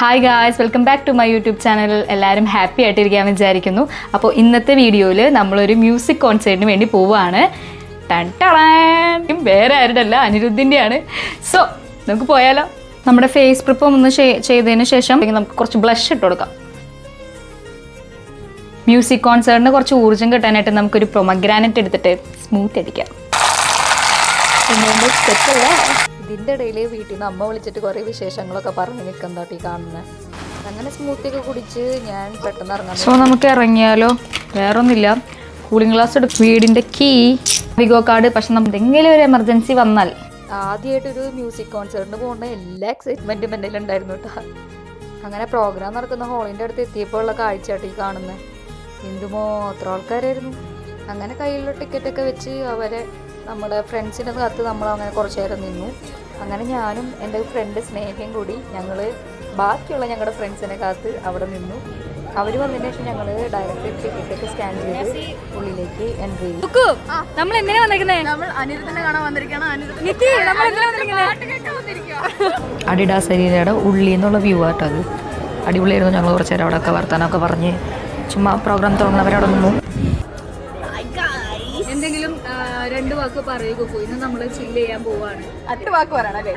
Hi guys, welcome back to my YouTube channel. എല്ലാവരും happy ആയിട്ടിരിക്കാമെന്ന് വിചാരിക്കുന്നു. അപ്പോൾ ഇന്നത്തെ വീഡിയോയിൽ നമ്മളൊരു മ്യൂസിക് കോൺസേർട്ടിന് വേണ്ടി പോവുകയാണ്. വേറെ ആരുടെയല്ല, അനിരുദ്ധിൻ്റെയാണ്. സോ നമുക്ക് പോയാലോ. നമ്മുടെ ഫേസ് പ്രിപ്പ് ഒന്ന് ചെയ്തതിന് ശേഷം നമുക്ക് കുറച്ച് ബ്ലഷ് ഇട്ട് കൊടുക്കാം. മ്യൂസിക് കോൺസേർട്ടിന് കുറച്ച് ഊർജ്ജം കിട്ടാനായിട്ട് നമുക്കൊരു പ്രൊമഗ്രാനറ്റ് എടുത്തിട്ട് സ്മൂത്ത് അടിക്കാം. ഇതിൻ്റെ ഇടയിൽ വീട്ടിൽ നിന്ന് അമ്മ വിളിച്ചിട്ട് കുറേ വിശേഷങ്ങളൊക്കെ പറഞ്ഞ് നിൽക്കുന്നതാട്ടി കാണുന്നത്. അങ്ങനെ സ്മൂത്തിയൊക്കെ കുടിച്ച് ഞാൻ പെട്ടെന്ന് ഇറങ്ങാം. സോ നമുക്ക് ഇറങ്ങിയാലോ. വേറൊന്നുമില്ല, കൂളിംഗ് ഗ്ലാസ് എടുക്കും, വീടിൻ്റെ കീ, വിഗോ കാർഡ്. പക്ഷെ നമ്മൾ എന്തെങ്കിലും ഒരു എമർജൻസി വന്നാൽ ആദ്യമായിട്ടൊരു മ്യൂസിക് കോൺസേർട്ടിന് പോകുന്ന എല്ലാ എക്സൈറ്റ്മെൻറ്റും എൻ്റെ ഉണ്ടായിരുന്നു കേട്ടോ. അങ്ങനെ പ്രോഗ്രാം നടക്കുന്ന ഹോളിൻ്റെ അടുത്ത് എത്തിയപ്പോൾ ഉള്ള കാഴ്ചയാട്ടി കാണുന്നത്. എന്തുമോ അത്ര ആൾക്കാരായിരുന്നു. അങ്ങനെ കയ്യിലുള്ള ടിക്കറ്റൊക്കെ വെച്ച് അവരെ നമ്മുടെ ഫ്രണ്ട്സിൻ്റെ കാത്ത് നമ്മൾ അങ്ങനെ കുറച്ച് നേരം നിന്നു. അങ്ങനെ ഞാനും എൻ്റെ ഫ്രണ്ട് സ്നേഹയും കൂടി ഞങ്ങൾ ബാക്കിയുള്ള ഞങ്ങളുടെ ഫ്രണ്ട്സിനെ കാത്ത് അവിടെ നിന്നു. അവർ വന്നതിന് ശേഷം ഞങ്ങൾ ഡയറക്റ്റ് ടിക്കറ്റൊക്കെ സ്കാൻ ചെയ്ത് ഉള്ളിലേക്ക് എൻട്രി ചെയ്തു. നമ്മൾ എങ്ങനെ വന്നിരിക്കുന്നത്? നമ്മൾ അനിരുദ്ധിനെ കാണാൻ വന്നിരിക്കുകയാണ്. അഡിഡാസ് അരീനയുടെ ഉള്ളിൽ നിന്നുള്ള വ്യൂ ആട്ടോ അത്. അടിപൊളിയായിരുന്നു. ഞങ്ങൾ കുറച്ച് നേരം അവിടെയൊക്കെ വർത്താനമൊക്കെ പറഞ്ഞ് ചുമ്മാ പ്രോഗ്രാം തുടങ്ങുന്നവരവിടെ നിന്നു. എന്തെങ്കിലും രണ്ട് വാക്ക് പറയുക. ഇന്ന് നമ്മൾ ചില്ല് ചെയ്യാൻ പോവാണ്. രണ്ട് വാക്ക് പറയണല്ലേ?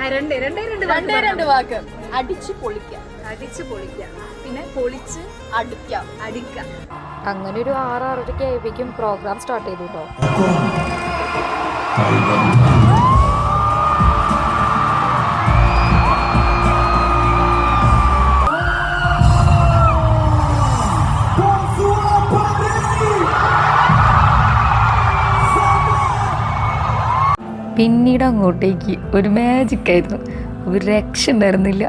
രണ്ട് വാക്ക്. അടിച്ച് പൊളിക്കാം. പിന്നെ പൊളിച്ച് അടിക്കാം. അങ്ങനെ ഒരു 6-6:30 ആയപ്പോഴേക്കും പ്രോഗ്രാം സ്റ്റാർട്ട് ചെയ്തു കേട്ടോ. പിന്നീട് അങ്ങോട്ടേക്ക് ഒരു മാജിക്കായിരുന്നു. ഒരു രക്ഷ ഉണ്ടായിരുന്നില്ല.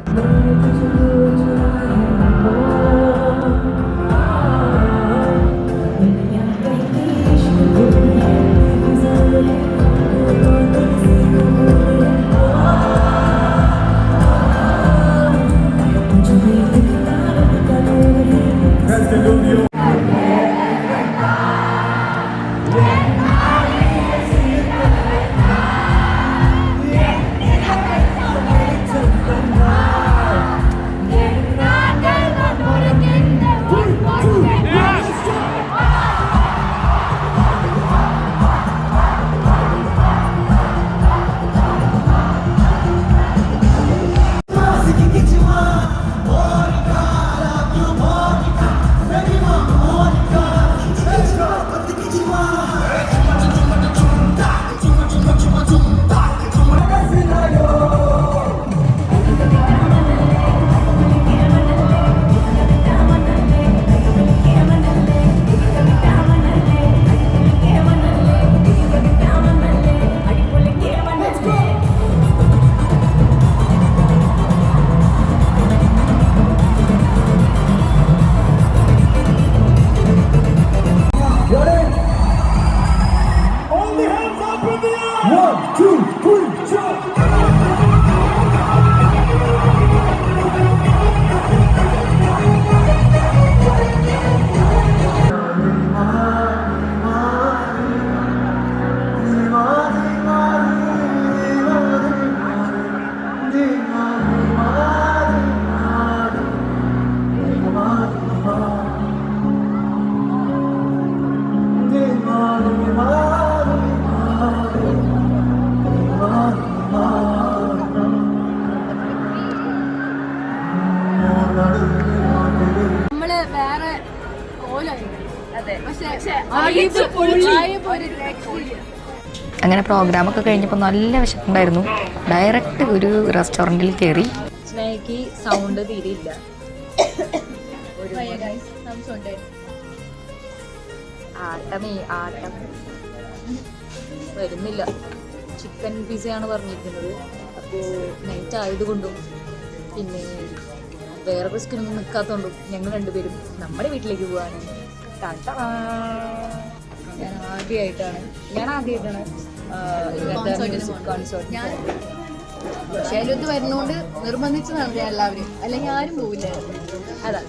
അങ്ങനെ പ്രോഗ്രാമൊക്കെ കഴിഞ്ഞപ്പോൾ നല്ല വിശപ്പുണ്ടായിരുന്നു. ഡയറക്റ്റ് ഒരു റെസ്റ്റോറൻറ്റിൽ കയറി. സ്നേഹിക്ക് സൗണ്ട് തീരെയില്ല. ആട്ടം വരുന്നില്ല. ചിക്കൻ പിസയാണ് പറഞ്ഞിരിക്കുന്നത്. അപ്പോൾ നൈറ്റ് ആയതുകൊണ്ടും പിന്നെ വേറെ റിസ്കിനൊന്നും നിൽക്കാത്തതുകൊണ്ടും ഞങ്ങൾ രണ്ടുപേരും നമ്മുടെ വീട്ടിലേക്ക് പോവാണ്. ഞാൻ ആദ്യമായിട്ടാണ് മ്യൂസിക് കോൺസേർട്ട്. പക്ഷേ അതിലൊത്ത് വരുന്നോണ്ട് നിർബന്ധിച്ച് നടത്തിയ എല്ലാവരും, അല്ലെങ്കിൽ ആരും പോവില്ലായിരുന്നു. അതാ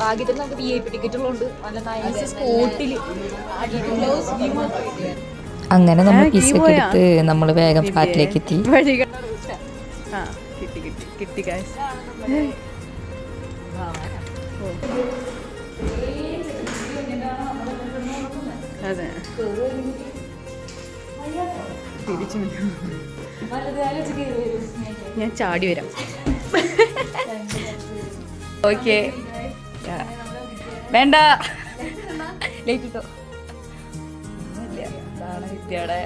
ഭാഗ്യത്തിൽ നമുക്ക് VIP ടിക്കറ്റുള്ളതുകൊണ്ട് നല്ല നൈസ് സ്പോട്ടിൽ. അങ്ങനെ നമ്മൾ പിസൊക്കെ എടുത്ത് നമ്മൾ വേഗം ഫ്ലാറ്റിലേക്ക് എത്തി. അതെ തിരിച്ചു ഞാൻ ചാടി വരാം. ഓക്കെ വേണ്ട ലേറ്റ് ഇട്ടോ. ഇതാണ് വിദ്യയുടെ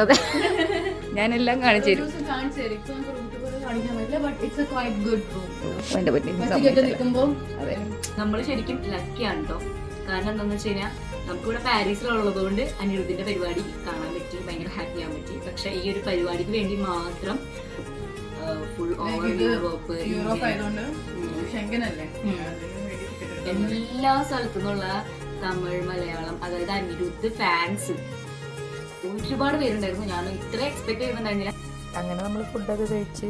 അതെ ഞാനെല്ലാം കാണിച്ചു തരും. നമ്മൾ ശരിക്കും ലക്കിയാണ് കേട്ടോ. കാരണം എന്താണെന്ന് വെച്ച് കഴിഞ്ഞാൽ നമുക്കിവിടെ പാരീസിലുള്ളത് കൊണ്ട് അനിരുദ്ധിന്റെ പരിപാടി കാണാൻ പറ്റി, ഭയങ്കര ഹാപ്പി ആവാൻ പറ്റി. പക്ഷെ ഈ ഒരു പരിപാടിക്ക് വേണ്ടി മാത്രം ഫുൾ ഓവർ യൂറോപ്പ് എല്ലാ സ്ഥലത്തു നിന്നുള്ള തമിഴ്, മലയാളം, അതായത് അനിരുദ്ധ് ഫാൻസ് ഒരുപാട് പേരുണ്ടായിരുന്നു. ഞാൻ ഇത്ര എക്സ്പെക്ട് ചെയ്യുന്നുണ്ടായിരുന്നില്ല. അങ്ങനെ നമ്മൾ ഫുഡൊക്കെ കഴിച്ച്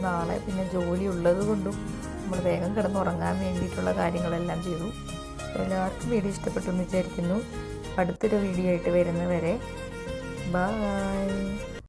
നാളെ പിന്നെ ജോലി ഉള്ളത് കൊണ്ടും നമ്മൾ വേഗം കിടന്നുറങ്ങാൻ വേണ്ടിയിട്ടുള്ള കാര്യങ്ങളെല്ലാം ചെയ്തു. എല്ലാവർക്കും വീഡിയോ ഇഷ്ടപ്പെട്ടു എന്ന് വിചാരിക്കുന്നു. അടുത്തൊരു വീഡിയോ ആയിട്ട് വരുന്നവരെ ബൈ.